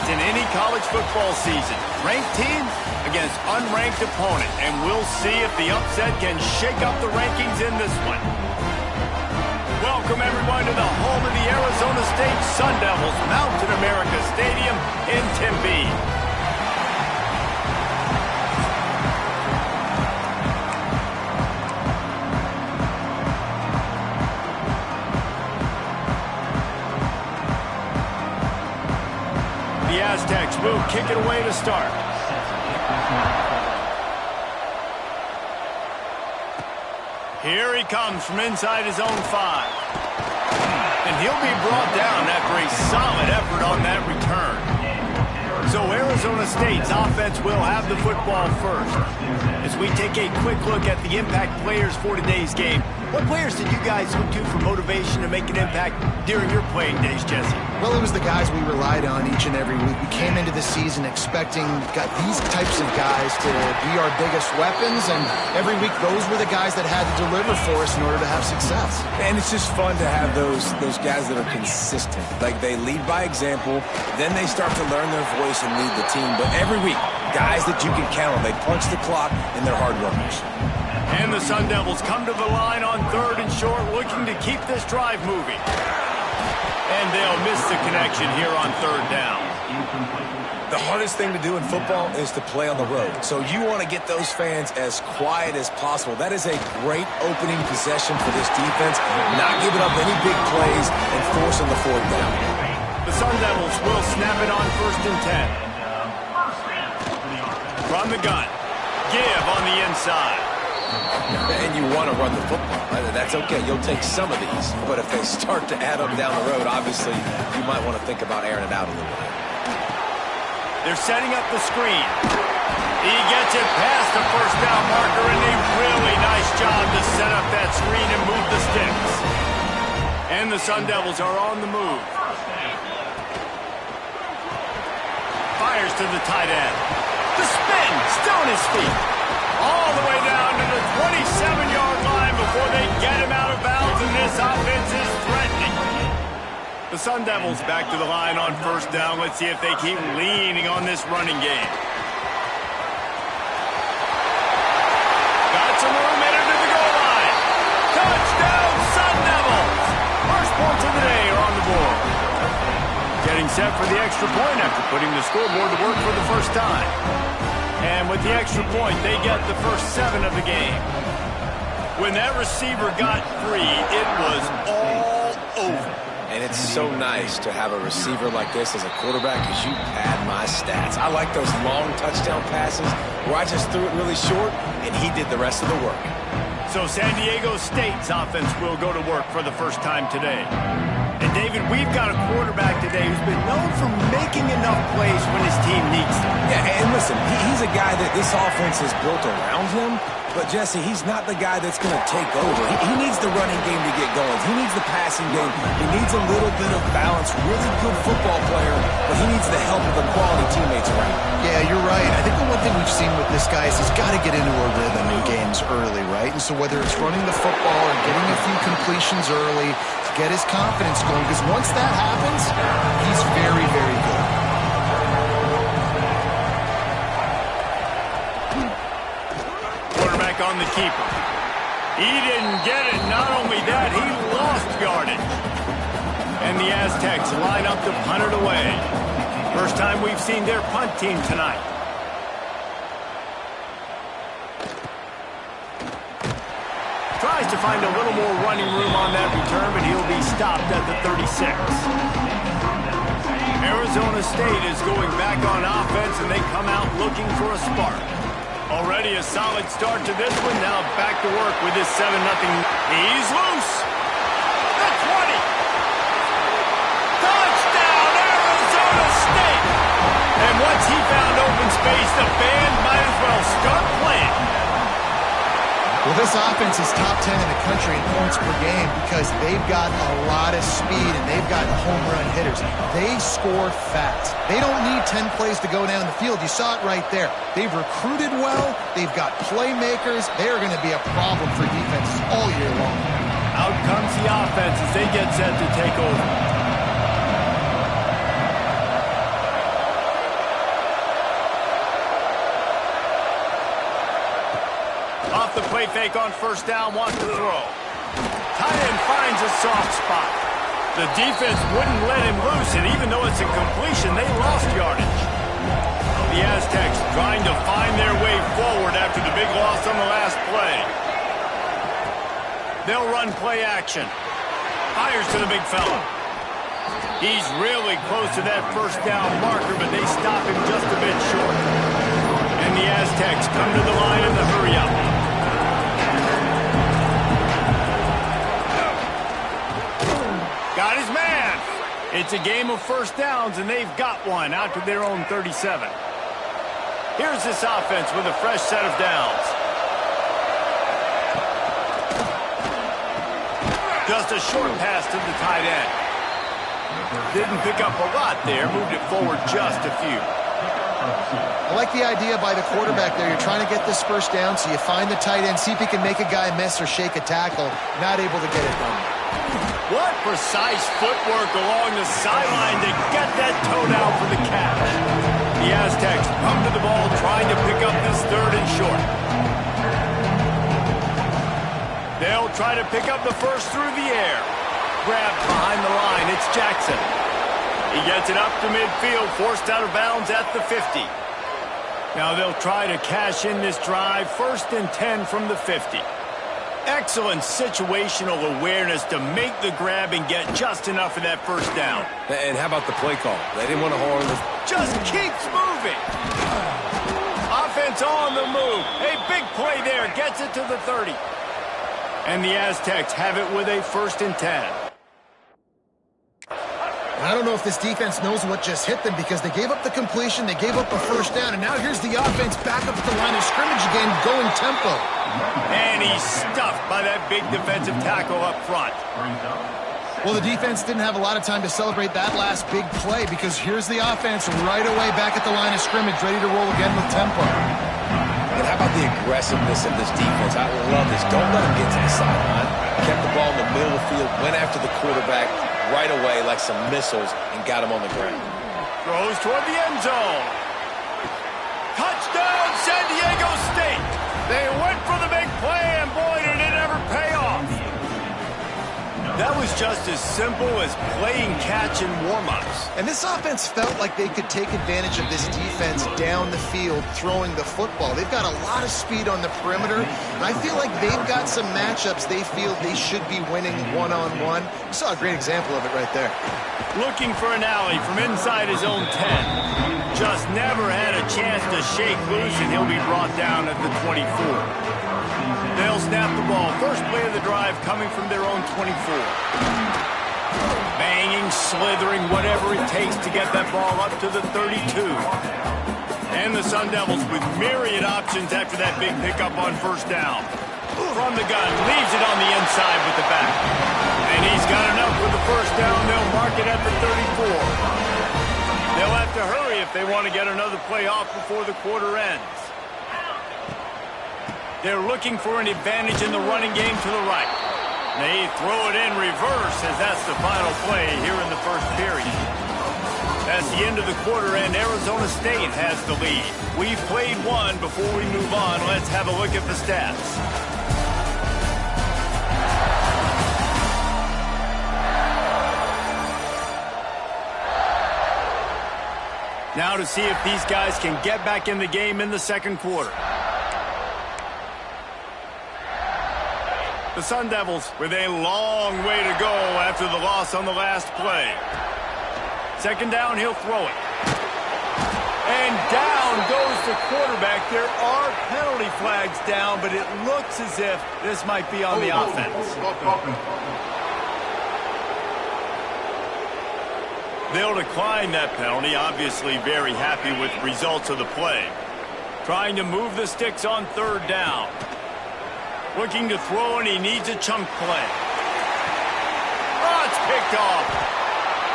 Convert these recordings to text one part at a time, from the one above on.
fights in any college football season. Ranked team against unranked opponent, and we'll see if the upset can shake up the rankings in this one. Welcome, everyone, to the home of the Arizona State Sun Devils, Mountain America Stadium in Tempe. The Aztecs will kick it away to start. Here he comes from inside his own 5. And he'll be brought down after a solid effort on that return. So Arizona State's offense will have the football first. As we take a quick look at the impact players for today's game, what players did you guys look to for motivation to make an impact during your playing days, Jesse? Well, it was the guys we relied on each and every week. We came into the season expecting these types of guys to be our biggest weapons, and every week those were the guys that had to deliver for us in order to have success. And it's just fun to have those guys that are consistent. Like, they lead by example, then they start to learn their voice and lead the team. But every week, guys that you can count on. They punch the clock, and they're hard workers. And the Sun Devils come to the line on 3rd and short, looking to keep this drive moving. And they'll miss the connection here on 3rd down. The hardest thing to do in football is to play on the road. So you want to get those fans as quiet as possible. That is a great opening possession for this defense. Not giving up any big plays and forcing the 4th down. The Sun Devils will snap it on 1st and 10. From the gun. Give on the inside. And you want to run the football. That's okay. You'll take some of these. But if they start to add up down the road, obviously, you might want to think about airing it out a little bit. They're setting up the screen. He gets it past the 1st down marker, and a really nice job to set up that screen and move the sticks. And the Sun Devils are on the move. Fires to the tight end. The spin, still on his feet. All the way down to the 27-yard line before they get him out of bounds, and this offense is threatening. The Sun Devils back to the line on 1st down. Let's see if they keep leaning on this running game. Got some room in to the goal line. Touchdown, Sun Devils! First points of the day are on the board. Getting set for the extra point after putting the scoreboard to work for the first time. And with the extra point, they get the first 7 of the game. When that receiver got free, it was all over. And it's so nice to have a receiver like this as a quarterback because you pad my stats. I like those long touchdown passes where I just threw it really short and he did the rest of the work. So San Diego State's offense will go to work for the first time today. And David, we've got a quarterback today who's been known for making enough plays when his team needs them. Yeah, and listen, he's a guy that this offense is built around him. But, Jesse, he's not the guy that's going to take over. He needs the running game to get going. He needs the passing game. He needs a little bit of balance. Really good football player, but he needs the help of the quality teammates around him. Yeah, you're right. I think the one thing we've seen with this guy is he's got to get into a rhythm in games early, right? And so whether it's running the football or getting a few completions early to get his confidence going, because once that happens, he's very, very good. Quarterback on the keeper. He didn't get it. Not only that, he lost yardage. And the Aztecs line up to punt it away. First time we've seen their punt team tonight. Tries to find a little more running room on that return, but he'll be stopped at the 36. Arizona State is going back on offense, and they come out looking for a spark. Already a solid start to this one. Now back to work with this 7-0. He's loose. The 20. Touchdown, Arizona State. And once he found open space, the band might as well start playing. Well, this offense is top 10 in the country in points per game because they've got a lot of speed and they've got home run hitters. They score fast. They don't need 10 plays to go down the field. You saw it right there. They've recruited well. They've got playmakers. They're going to be a problem for defenses all year long. Out comes the offense as they get set to take over. Off the play fake on first down, wants to throw. Tight end finds a soft spot. The defense wouldn't let him loose, and even though it's a completion, they lost yardage. The Aztecs trying to find their way forward after the big loss on the last play. They'll run play action. Fires to the big fella. He's really close to that first down marker, but they stop him just a bit short. And the Aztecs come to the line in the hurry-up. Got his man. It's a game of first downs, and they've got one out to their own 37. Here's this offense with a fresh set of downs. Just a short pass to the tight end. Didn't pick up a lot there, moved it forward just a few. I like the idea by the quarterback there. You're trying to get this first down, so you find the tight end, see if he can make a guy miss or shake a tackle. Not able to get it done. What precise footwork along the sideline to get that toe down for the catch. The Aztecs come to the ball trying to pick up this third and short. They'll try to pick up the first through the air. Grabbed behind the line, it's Jackson. He gets it up to midfield, forced out of bounds at the 50. Now they'll try to cash in this drive, 1st and 10 from the 50. Excellent situational awareness to make the grab and get just enough of that first down. And how about the play call? They didn't want to hold him. Just keeps moving. Offense on the move. A big play there, gets it to the 30. And the Aztecs have it with a 1st and 10. I don't know if this defense knows what just hit them because they gave up the completion, they gave up a first down, and now here's the offense back up at the line of scrimmage again, going tempo. And he's stuffed by that big defensive tackle up front. Well, the defense didn't have a lot of time to celebrate that last big play because here's the offense right away back at the line of scrimmage, ready to roll again with tempo. And how about the aggressiveness of this defense? I love this. Don't let them get to the sideline. Kept the ball in the middle of the field, went after the quarterback right away like some missiles and got him on the ground. Throws toward the end zone. Touchdown, San Diego State. They went for the big play, and boy, did it ever pay off. That was just as simple as playing catch in warm-ups. And this offense felt like they could take advantage of this defense down the field throwing the football. They've got a lot of speed on the perimeter, and I feel like they've got some matchups they feel they should be winning one-on-one. We saw a great example of it right there. Looking for an alley from inside his own 10. Just never had a chance to shake loose, and he'll be brought down at the 24. They'll snap the ball. First play of the drive coming from their own 24. Banging, slithering, whatever it takes to get that ball up to the 32. And the Sun Devils with myriad options after that big pickup on first down. From the gun, leaves it on the inside with the back. And he's got enough with the first down. They'll mark it at the 34. They'll have to hurry if they want to get another play off before the quarter ends. They're looking for an advantage in the running game to the right. They throw it in reverse as that's the final play here in the first period. That's the end of the quarter, and Arizona State has the lead. We've played one. Before we move on, let's have a look at the stats. Now to see if these guys can get back in the game in the second quarter. The Sun Devils with a long way to go after the loss on the last play. Second down, he'll throw it. And down goes the quarterback. There are penalty flags down, but it looks as if this might be on the offense. They'll decline that penalty, obviously very happy with the results of the play. Trying to move the sticks on third down. Looking to throw, and he needs a chunk play. Oh, it's picked off.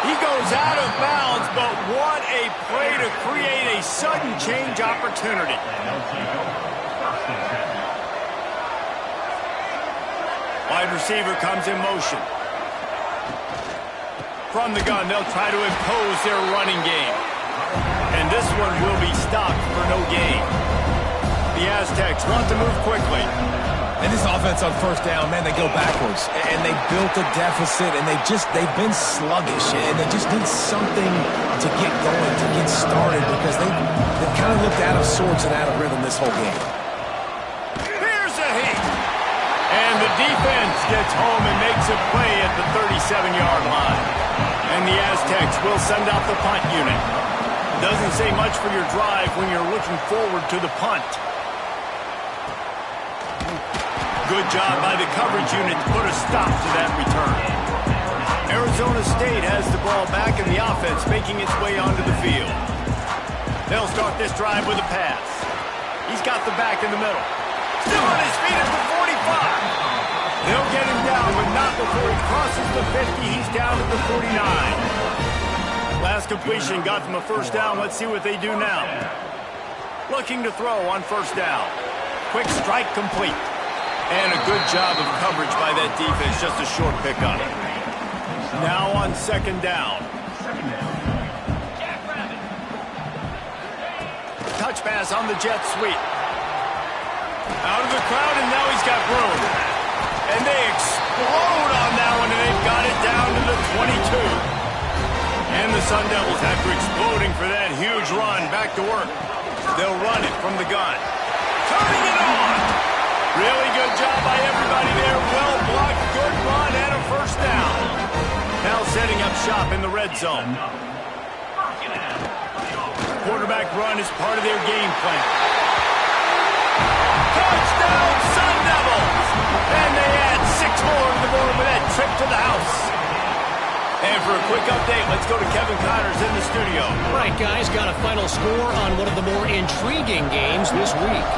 He goes out of bounds, but what a play to create a sudden change opportunity. Wide receiver comes in motion. From the gun, they'll try to impose their running game. And this one will be stopped for no gain. The Aztecs want to move quickly. And this offense on first down, man, they go backwards. And they built a deficit, and they've been sluggish. And they just need something to get going, to get started, because they've kind of looked out of sorts and out of rhythm this whole game. Here's a hit. And the defense gets home and makes a play at the 37-yard line. And the Aztecs will send out the punt unit. Doesn't say much for your drive when you're looking forward to the punt. Good job by the coverage unit to put a stop to that return. Arizona State has the ball back in the offense, making its way onto the field. They'll start this drive with a pass. He's got the back in the middle. Still on his feet at the 45. They'll get him down, but not before he crosses the 50. He's down at the 49. Last completion got them a first down. Let's see what they do now. Looking to throw on first down. Quick strike complete. And a good job of coverage by that defense. Just a short pickup. Now on second down. Touch pass on the jet sweep. Out of the crowd, and now he's got room. And they explode on that one, and they've got it down to the 22. And the Sun Devils, after exploding for that huge run, back to work. They'll run it from the gun. Turning it on. Really good job by everybody there. Well blocked, good run, and a first down. Now setting up shop in the red zone. Quarterback run is part of their game plan. Touchdown, Sun Devils! And they add 6 more to the board with that trip to the house. And for a quick update, let's go to Kevin Connors in the studio. All right, guys, got a final score on one of the more intriguing games this week.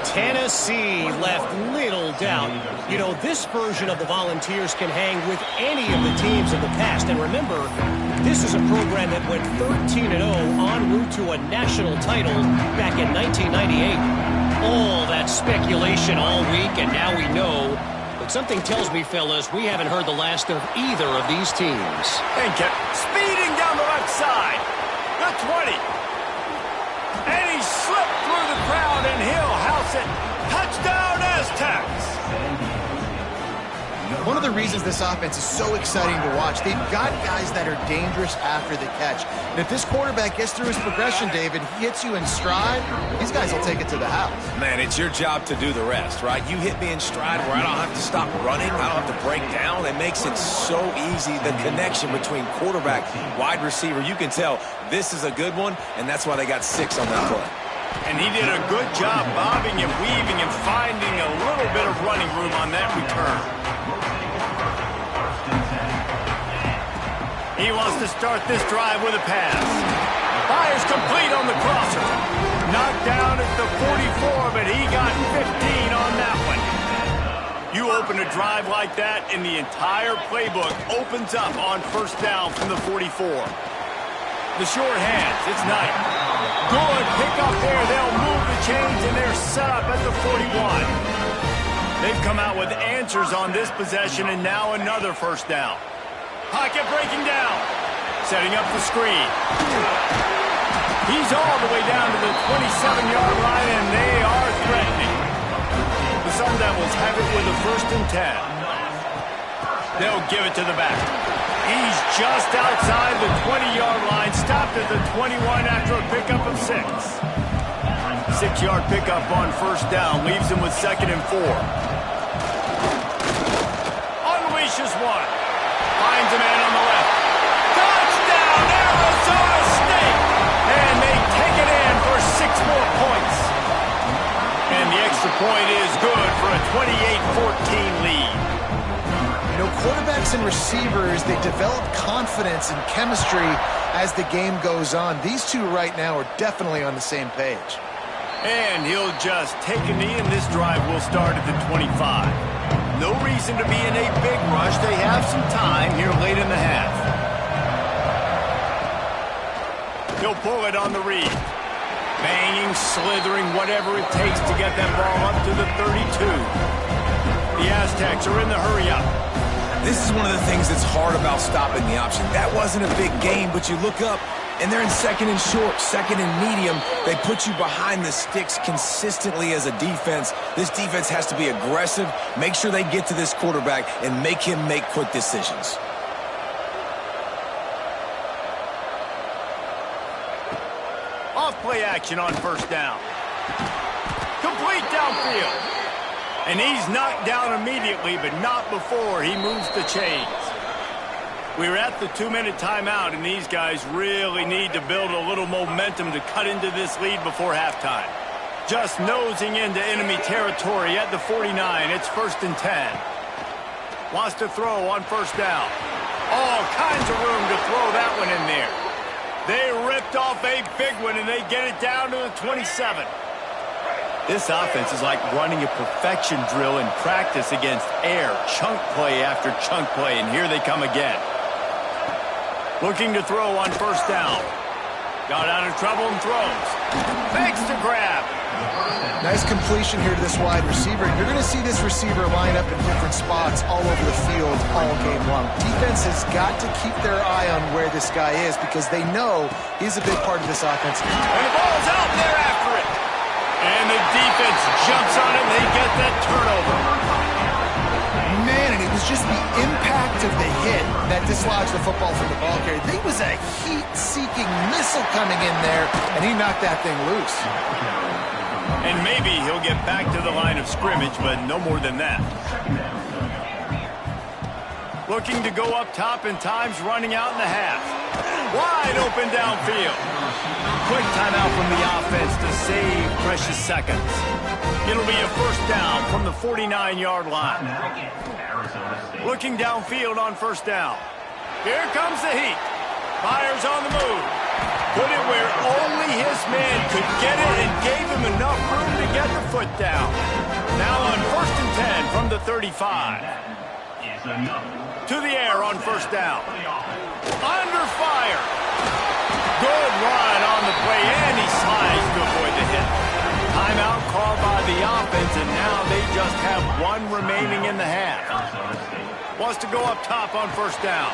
Tennessee left little doubt. You know, this version of the Volunteers can hang with any of the teams of the past. And remember, this is a program that went 13-0 en route to a national title back in 1998. All that speculation all week, and now we know. But something tells me, fellas, we haven't heard the last of either of these teams. And kept speeding down the left side. The 20. And he slipped through the crowd, and he'll house it. Touchdown, Aztecs! One of the reasons this offense is so exciting to watch, they've got guys that are dangerous after the catch. And if this quarterback gets through his progression, David, he hits you in stride, these guys will take it to the house. Man, it's your job to do the rest, right? You hit me in stride where I don't have to stop running. I don't have to break down. It makes it so easy, the connection between quarterback, wide receiver. You can tell this is a good one, and that's why they got 6 on that play. And he did a good job bobbing and weaving and finding a little bit of running room on that return. He wants to start this drive with a pass. Fires complete on the crosser. Knocked down at the 44, but he got 15 on that one. You open a drive like that, and the entire playbook opens up on first down from the 44. The short hands, it's Knight. Good pick up there. They'll move the chains, and they're set up at the 41. They've come out with answers on this possession, and now another first down. Pocket breaking down. Setting up the screen. He's all the way down to the 27-yard line, and they are threatening. The Sun Devils have it with a 1st and 10. They'll give it to the back. He's just outside the 20-yard line, stopped at the 21 after a pickup of 6. 6-yard pickup on first down leaves him with 2nd and 4. Unleashes one. Finds a man on the left. Touchdown, Arizona State! And they take it in for 6 more points. And the extra point is good for a 28-14 lead. You know, quarterbacks and receivers, they develop confidence and chemistry as the game goes on. These two right now are definitely on the same page. And he'll just take a knee, and this drive will start at the 25. No reason to be in a big rush. They have some time here late in the half. He'll pull it on the read. Banging, slithering, whatever it takes to get that ball up to the 32. The Aztecs are in the hurry-up. This is one of the things that's hard about stopping the option. That wasn't a big gain, but you look up, And they're in second and short, second and medium. They put you behind the sticks consistently as a defense. This defense has to be aggressive, make sure they get to this quarterback, and make him make quick decisions. Off-play action on first down. Complete downfield. And he's knocked down immediately, but not before he moves the chains. We're at the 2-minute timeout, and these guys really need to build a little momentum to cut into this lead before halftime. Just nosing into enemy territory at the 49. It's 1st and 10. Wants to throw on first down. All kinds of room to throw that one in there. They ripped off a big one, and they get it down to the 27. This offense is like running a perfection drill in practice against air. Chunk play after chunk play, and here they come again. Looking to throw on first down. Got out of trouble and throws. Makes the grab. Nice completion here to this wide receiver. You're going to see this receiver line up in different spots all over the field all game long. Defense has got to keep their eye on where this guy is because they know he's a big part of this offense. And the ball's out there after it. And the defense jumps on it, and they get that turnover. Man, and it was just the impact of the hit that dislodged the football from the ball carrier. There was a heat-seeking missile coming in there, and he knocked that thing loose. And maybe he'll get back to the line of scrimmage, but no more than that. Looking to go up top, and time's running out in the half. Wide open downfield. Quick timeout from the offense to save precious seconds. It'll be a first down from the 49-yard line. Looking downfield on first down. Here comes the heat. Myers on the move. Put it where only his man could get it and gave him enough room to get the foot down. Now on 1st and 10 from the 35. To the air on first down. Under fire. Good run on the play, and he slides to avoid the hit. Timeout called by the offense, and now they just have one remaining in the half. Wants to go up top on first down.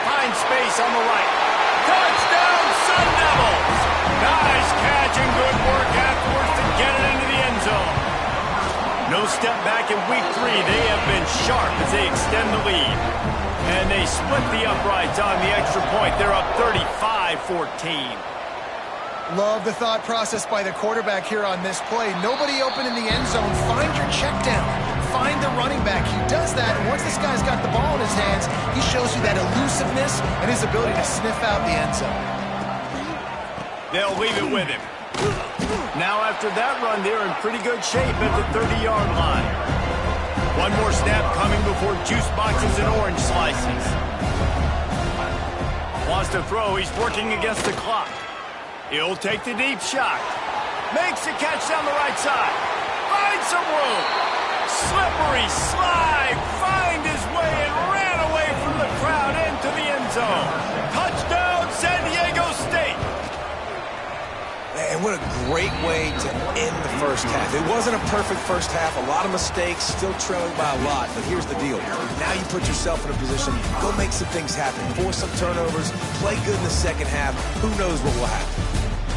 Finds space on the right. Touchdown, Sun Devils! Nice catch and good work afterwards to get it into the end zone. No step back in week 3. They have been sharp as they extend the lead. And they split the uprights on the extra point. They're up 35-14. Love the thought process by the quarterback here on this play. Nobody open in the end zone. Find your check down. Find the running back. He does that, and once this guy's got the ball in his hands, he shows you that elusiveness and his ability to sniff out the end zone. They'll leave it with him. Now after that run, they're in pretty good shape at the 30-yard line. One more snap coming before juice boxes and orange slices. Wants to throw. He's working against the clock. He'll take the deep shot. Makes the catch down the right side. Finds some room. Slippery slide. Find his way and ran away from the crowd into the end zone. Touchdown, San Diego State. And what a great way to end the first half. It wasn't a perfect first half. A lot of mistakes, still trailing by a lot. But here's the deal. Now you put yourself in a position, go make some things happen. Force some turnovers, play good in the second half. Who knows what will happen?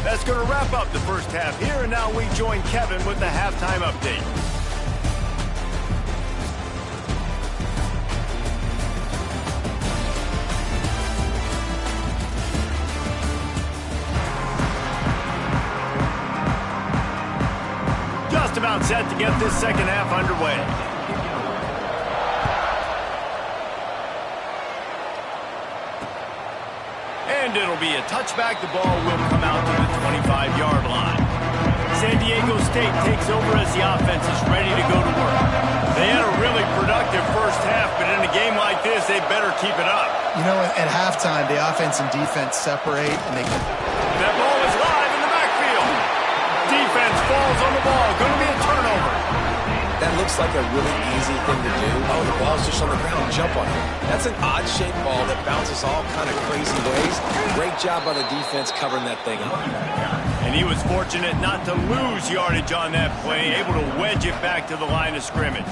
That's going to wrap up the first half here. And now we join Kevin with the halftime update. About set to get this second half underway. And it'll be a touchback. The ball will come out to the 25-yard line. San Diego State takes over as the offense is ready to go to work. They had a really productive first half, but in a game like this, they better keep it up. You know, at halftime, the offense and defense separate, and they can... That ball is live in the backfield. Defense falls on the ball. Going to be a turnover. That looks like a really easy thing to do. Oh, the ball's just on the ground. Jump on it. That's an odd-shaped ball that bounces all kind of crazy ways. Great job by the defense covering that thing up. And he was fortunate not to lose yardage on that play, able to wedge it back to the line of scrimmage.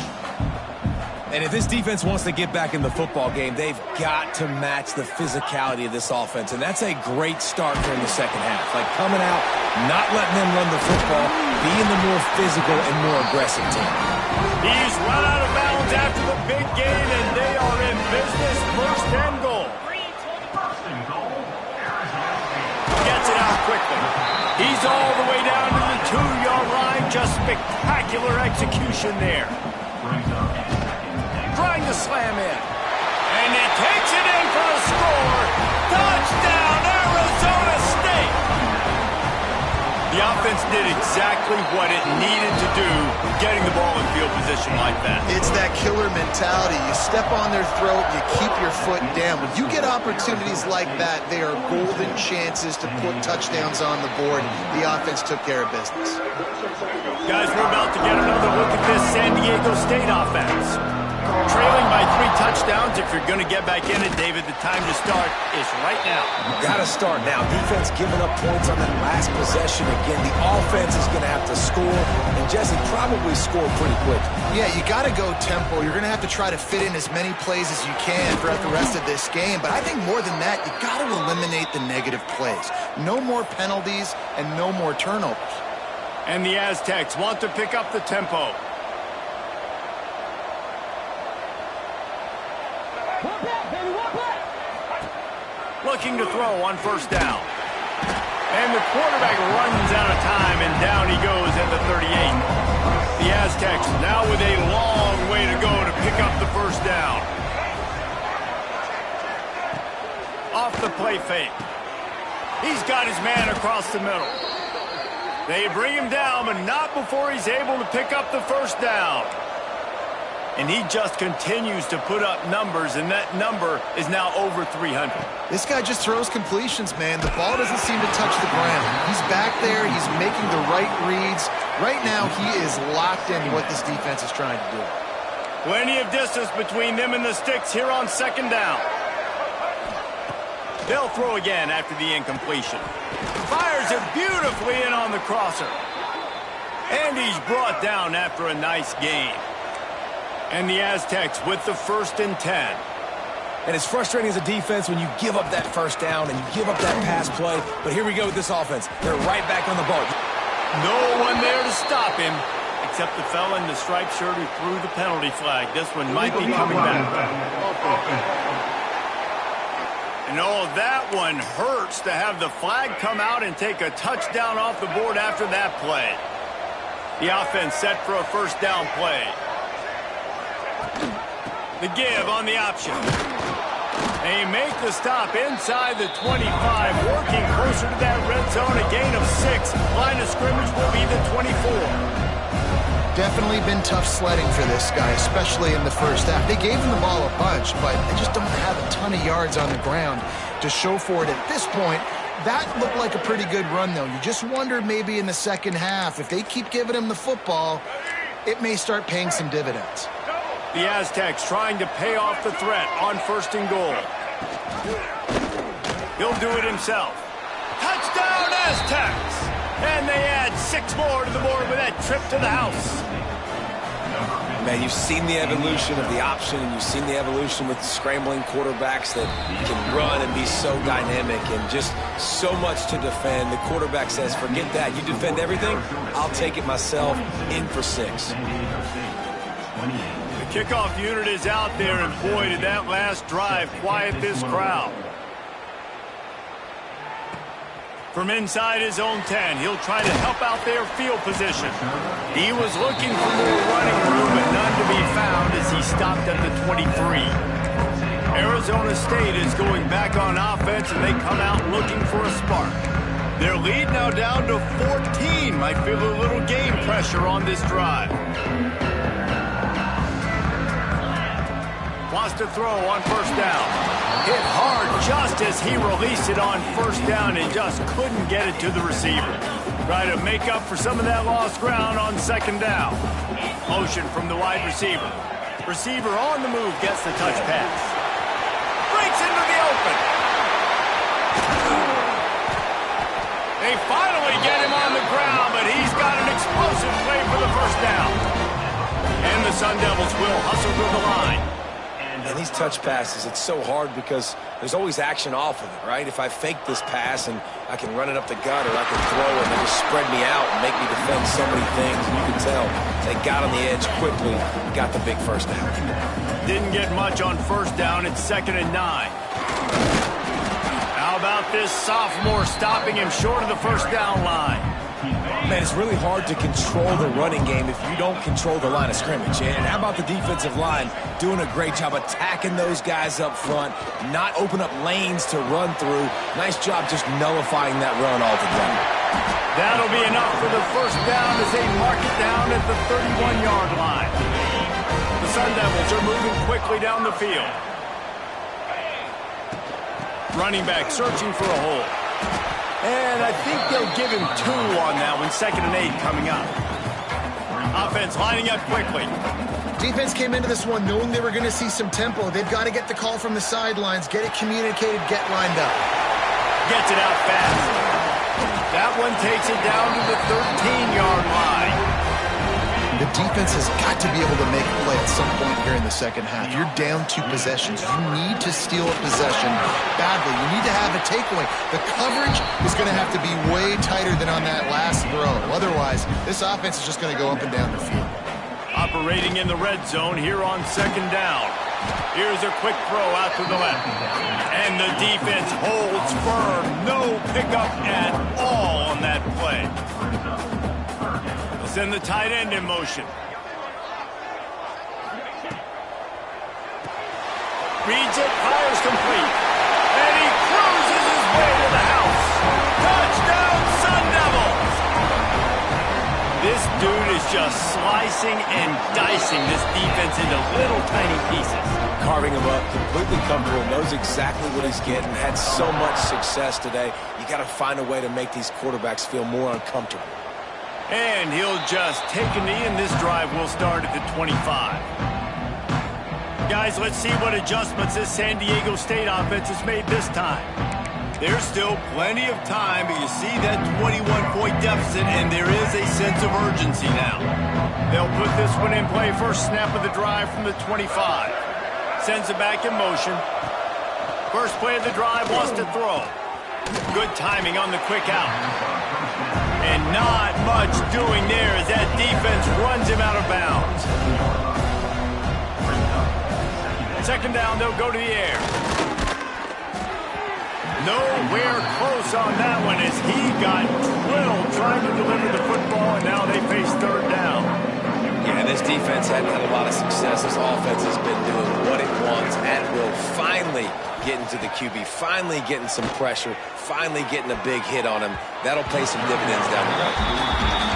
And if this defense wants to get back in the football game, they've got to match the physicality of this offense. And that's a great start during the second half. Like coming out, not letting them run the football, being the more physical and more aggressive team. He's run out of bounds after the big gain, and they are in business. First and goal. Gets it out quickly. He's all the way down to the 2-yard line. Just spectacular execution there. Trying to slam in. And he takes it in for a score. Touchdown, Arizona State. The offense did exactly what it needed to do, getting the ball in field position like that. It's that killer mentality. You step on their throat, you keep your foot down. When you get opportunities like that, they are golden chances to put touchdowns on the board. The offense took care of business. Guys, we're about to get another look at this San Diego State offense. Trailing by 3 touchdowns. If you're going to get back in it, David, the time to start is right now. Got to start now. Defense giving up points on that last possession. Again, the offense is going to have to score, and Jesse probably scored pretty quick. Yeah, you got to go tempo. You're going to have to try to fit in as many plays as you can throughout the rest of this game. But I think more than that, you got to eliminate the negative plays. No more penalties and no more turnovers. And the Aztecs want to pick up the tempo. Looking to throw on first down. And the quarterback runs out of time, and down he goes at the 38. The Aztecs now with a long way to go to pick up the first down. Off the play fake. He's got his man across the middle. They bring him down, but not before he's able to pick up the first down. And he just continues to put up numbers, and that number is now over 300. This guy just throws completions, man. The ball doesn't seem to touch the ground. He's back there. He's making the right reads. Right now, he is locked into what this defense is trying to do. Plenty of distance between them and the sticks here on second down. They'll throw again after the incompletion. Fires it beautifully in on the crosser. And he's brought down after a nice gain. And the Aztecs with the 1st and 10. And it's frustrating as a defense when you give up that first down and you give up that pass play. But here we go with this offense. They're right back on the ball. No one there to stop him, except the fella in the striped shirt who threw the penalty flag. This one might be coming back. And oh, that one hurts to have the flag come out and take a touchdown off the board after that play. The offense set for a first down play. The give on the option. They make the stop inside the 25, working closer to that red zone, a gain of 6. Line of scrimmage will be the 24. Definitely been tough sledding for this guy, especially in the first half. They gave him the ball a bunch, but they just don't have a ton of yards on the ground to show for it at this point. That looked like a pretty good run, though. You just wonder maybe in the second half, if they keep giving him the football, it may start paying some dividends. The Aztecs trying to pay off the threat on 1st and goal. He'll do it himself. Touchdown, Aztecs! And they add 6 more to the board with that trip to the house. Man, you've seen the evolution of the option, and you've seen the evolution with scrambling quarterbacks that can run and be so dynamic and just so much to defend. The quarterback says, forget that. You defend everything, I'll take it myself. In for 6. Kickoff unit is out there, and boy, did that last drive quiet this crowd. From inside his own 10, he'll try to help out their field position. He was looking for more running room, but none to be found as he stopped at the 23. Arizona State is going back on offense, and they come out looking for a spark. Their lead now down to 14. Might feel a little game pressure on this drive. Wants to throw on first down. Hit hard just as he released it on first down and just couldn't get it to the receiver. Try to make up for some of that lost ground on second down. Motion from the wide receiver. Receiver on the move gets the touch pass. Breaks into the open. They finally get him on the ground, but he's got an explosive play for the first down. And the Sun Devils will hustle to the line. And these touch passes, it's so hard because there's always action off of it, right? If I fake this pass and I can run it up the gut, or I can throw it and they just spread me out and make me defend so many things. And you can tell they got on the edge quickly, got the big first down. Didn't get much on first down. It's 2nd and 9. How about this sophomore stopping him short of the first down line? Man, it's really hard to control the running game if you don't control the line of scrimmage. And how about the defensive line doing a great job attacking those guys up front, not open up lanes to run through. Nice job just nullifying that run altogether. That'll be enough for the first down as they mark it down at the 31-yard line. The Sun Devils are moving quickly down the field. Running back searching for a hole. And I think they'll give him 2 on that one. 2nd and 8 coming up. Offense lining up quickly. Defense came into this one knowing they were going to see some tempo. They've got to get the call from the sidelines, get it communicated, get lined up. Gets it out fast. That one takes it down to the 13-yard line. The defense has got to be able to make a play at some point here in the second half. You're down 2 possessions. You need to steal a possession badly. You need to have a takeaway. The coverage is going to have to be way tighter than on that last throw. Otherwise, this offense is just going to go up and down the field. Operating in the red zone here on 2nd down. Here's a quick throw out to the left. And the defense holds firm. No pickup at all on that play. Send the tight end in motion. Reads it, fires complete. And he cruises his way to the house. Touchdown, Sun Devils! This dude is just slicing and dicing this defense into little tiny pieces. Carving him up, completely comfortable, knows exactly what he's getting, had so much success today. You got to find a way to make these quarterbacks feel more uncomfortable. And he'll just take a knee, and this drive will start at the 25. Guys, let's see what adjustments this San Diego State offense has made this time. There's still plenty of time, but you see that 21-point deficit, and there is a sense of urgency now. They'll put this one in play first snap of the drive from the 25. Sends it back in motion. First play of the drive, wants to throw. Good timing on the quick out. And not much doing there as that defense runs him out of bounds. 2nd down, they'll go to the air. Nowhere close on that one as he got drilled trying to deliver the football, and now they face 3rd down. Yeah, this defense hadn't had a lot of success. This offense has been doing what it wants at will. Finally getting to the QB, finally getting some pressure, finally getting a big hit on him. That'll pay some dividends down the road.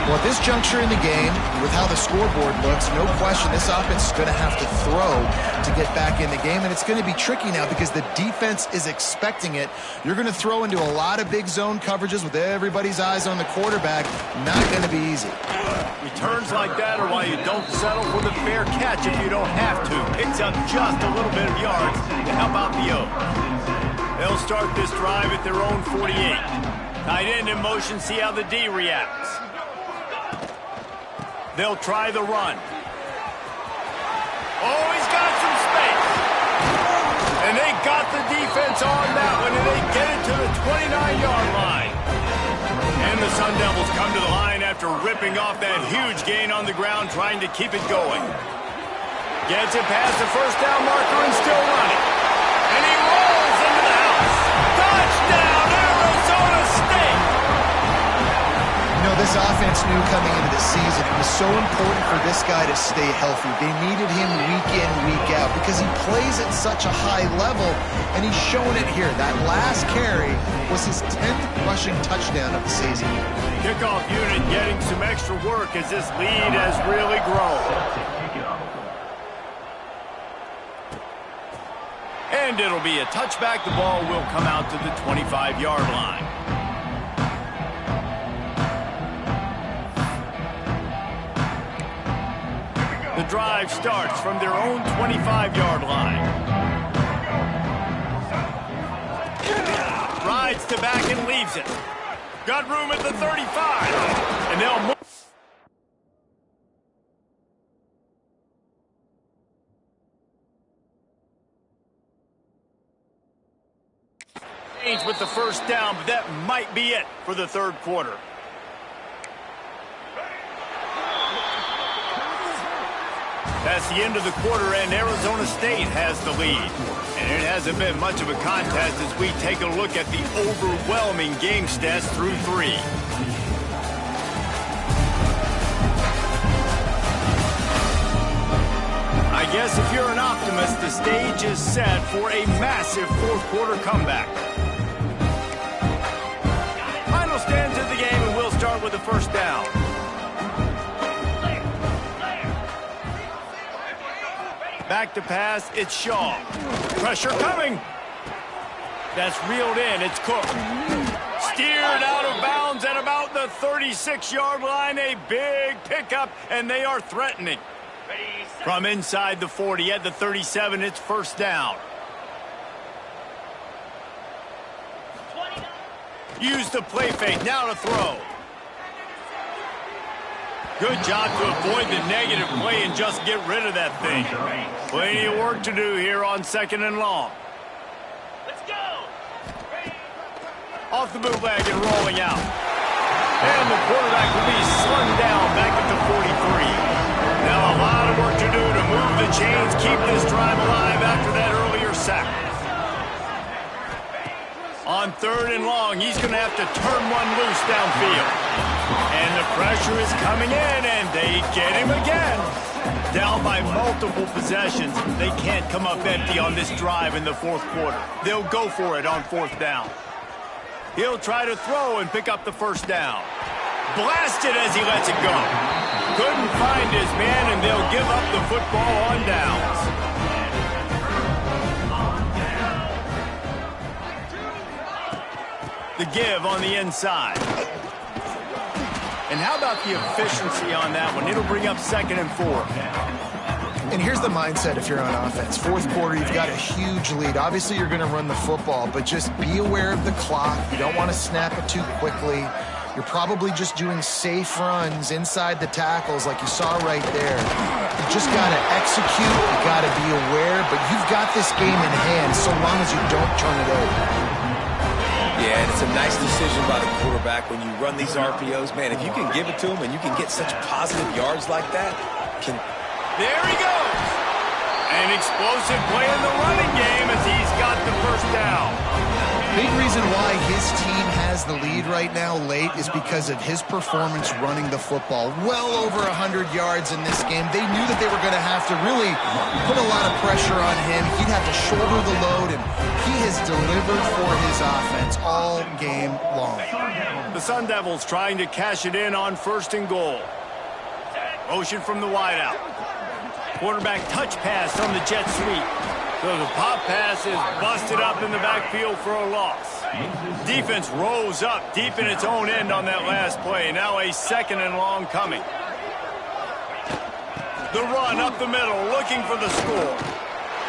Well, at this juncture in the game, with how the scoreboard looks, no question this offense is going to have to throw to get back in the game, and it's going to be tricky now because the defense is expecting it. You're going to throw into a lot of big zone coverages with everybody's eyes on the quarterback. Not going to be easy. Returns like that are why you don't settle for the fair catch if you don't have to. Picks up just a little bit of yards to help out the O. They'll start this drive at their own 48. Tight end in motion, see how the D reacts. They'll try the run. Oh, he's got some space. And they got the defense on that one, and they get it to the 29-yard line. And the Sun Devils come to the line after ripping off that huge gain on the ground, trying to keep it going. Gets it past the first down marker and still running. And he rolls into the house. Touchdown, Arizona State! You know, this offense knew coming into the season it was so important for this guy to stay healthy. They needed him week in, week out because he plays at such a high level, and he's shown it here. That last carry was his 10th rushing touchdown of the season. Kickoff unit getting some extra work as this lead has really grown. And it'll be a touchback. The ball will come out to the 25-yard line. The drive starts from their own 25-yard line. Rides to back and leaves it. Got room at the 35. And they'll move. Saints with the first down, but that might be it for the third quarter. That's the end of the quarter, and Arizona State has the lead. And it hasn't been much of a contest as we take a look at the overwhelming game stats through 3. I guess if you're an optimist, the stage is set for a massive fourth quarter comeback. Final stands of the game, and we'll start with the first down. Back to pass, it's Shaw. Pressure coming. That's reeled in, it's Cook. Steered out of bounds at about the 36-yard line. A big pickup, and they are threatening. From inside the 40 at the 37, it's first down. Use the play fake, now to throw. Good job to avoid the negative play and just get rid of that thing. Plenty of work to do here on 2nd and long. Let's go. Off the bootleg and rolling out. And the quarterback will be slung down back at the 43. Now a lot of work to do to move the chains, keep this drive alive after that earlier sack. On 3rd and long, he's going to have to turn one loose downfield. And the pressure is coming in, and they get him again. Down by multiple possessions. They can't come up empty on this drive in the fourth quarter. They'll go for it on 4th down. He'll try to throw and pick up the first down. Blasted as he lets it go. Couldn't find his man, and they'll give up the football on downs. The give on the inside. And how about the efficiency on that one? It'll bring up 2nd and 4. And here's the mindset if you're on offense. Fourth quarter, you've got a huge lead. Obviously, you're going to run the football, but just be aware of the clock. You don't want to snap it too quickly. You're probably just doing safe runs inside the tackles like you saw right there. You just got to execute. You got to be aware, but you've got this game in hand so long as you don't turn it over. Yeah, and it's a nice decision by the quarterback when you run these RPOs. Man, if you can give it to him and you can get such positive yards like that, There he goes! An explosive play in the running game as he's got the first down. Big reason why his team has the lead right now late is because of his performance running the football. Well over 100 yards in this game. They knew that they were going to have to really put a lot of pressure on him. He'd have to shoulder the load, and he has delivered for his offense all game long. The Sun Devils trying to cash it in on 1st and goal. Motion from the wideout. Quarterback touch pass on the jet sweep. So the pop pass is busted up in the backfield for a loss. Defense rose up deep in its own end on that last play. Now a 2nd and long coming. The run up the middle, looking for the score.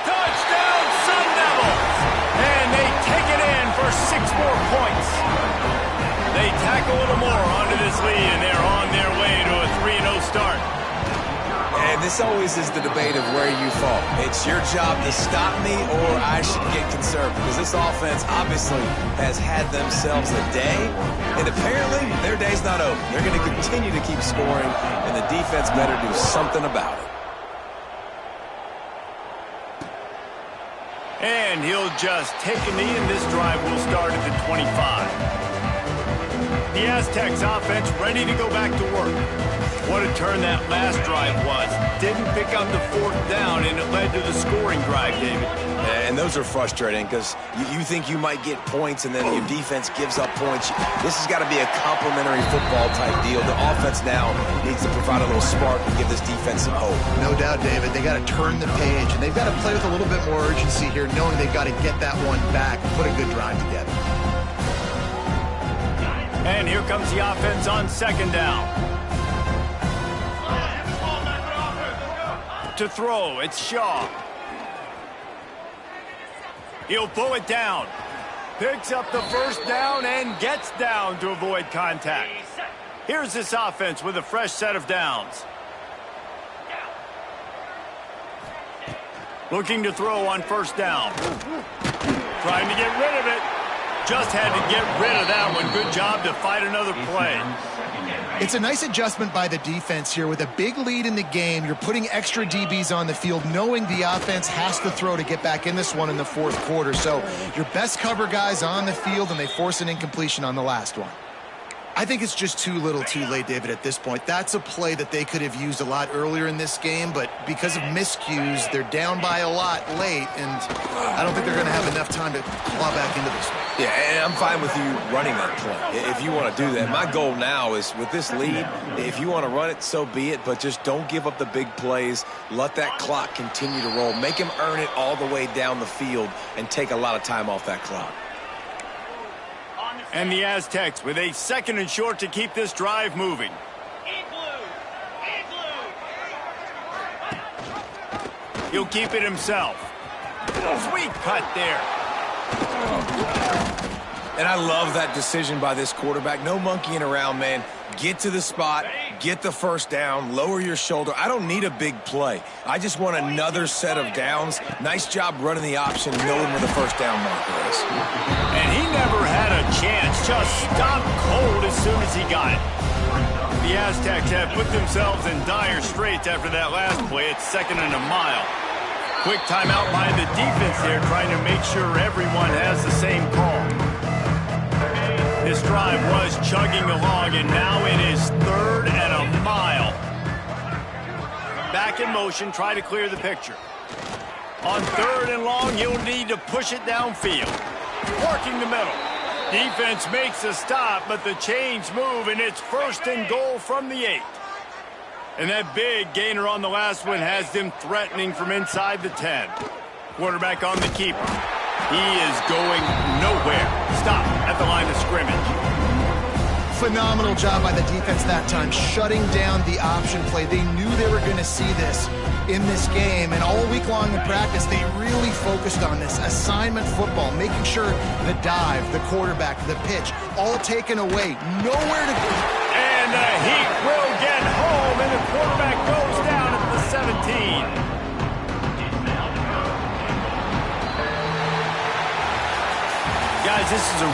Touchdown, Sun Devils! And they take it in for 6 more points. They tack a little more onto this lead, and they're on their way to a 3-0 start. and this always is the debate of where you fall. It's your job to stop me, or I should get conservative, because this offense obviously has had themselves a day, and apparently their day's not over. They're going to continue to keep scoring, and the defense better do something about it. And he'll just take a knee, and this drive will start at the 25. The Aztecs offense ready to go back to work. What a turn that last drive was. Didn't pick up the 4th down, and it led to the scoring drive, David. And those are frustrating because you think you might get points, and then your defense gives up points. This has got to be a complimentary football type deal. The offense now needs to provide a little spark and give this defense some hope. No doubt, David. They got to turn the page, and they've got to play with a little bit more urgency here, knowing they've got to get that one back and put a good drive together. And here comes the offense on 2nd down. To throw, it's Shaw. He'll pull it down. Picks up the 1st down and gets down to avoid contact. Here's this offense with a fresh set of downs. Looking to throw on 1st down. Trying to get rid of it. Just had to get rid of that one. Good job to fight another play. It's a nice adjustment by the defense here. With a big lead in the game, you're putting extra DBs on the field, knowing the offense has to throw to get back in this one in the fourth quarter. So your best cover guys on the field, and they force an incompletion on the last one. I think it's just too little too late, David, at this point. That's a play that they could have used a lot earlier in this game, but because of miscues, they're down by a lot late, and I don't think they're going to have enough time to claw back into this one. Yeah, and I'm fine with you running that play if you want to do that. My goal now is with this lead, if you want to run it, so be it, but just don't give up the big plays. Let that clock continue to roll. Make him earn it all the way down the field and take a lot of time off that clock. And the Aztecs with a 2nd and short to keep this drive moving. He'll keep it himself. Sweet cut there. And I love that decision by this quarterback. No monkeying around, man. Get to the spot, get the first down, lower your shoulder. I don't need a big play. I just want another set of downs. Nice job running the option, knowing where the first down marker is. And he never had a chance. Just stopped cold as soon as he got it. The Aztecs have put themselves in dire straits after that last play. It's 2nd and a mile. Quick timeout by the defense there, trying to make sure everyone has the same call. This drive was chugging along, and now it is 3rd and a mile. Back in motion, try to clear the picture. On 3rd and long, he'll need to push it downfield. Working the middle. Defense makes a stop, but the chains move, and it's 1st and goal from the 8. And that big gainer on the last one has them threatening from inside the 10. Quarterback on the keeper. He is going nowhere. Stop at the line of scrimmage. Phenomenal job by the defense that time, shutting down the option play. They knew they were going to see this in this game, and all week long in practice, they really focused on this assignment football, making sure the dive, the quarterback, the pitch, all taken away. Nowhere to go. And the Heat will get home, and the quarterback goes down at the 17. Guys, this is a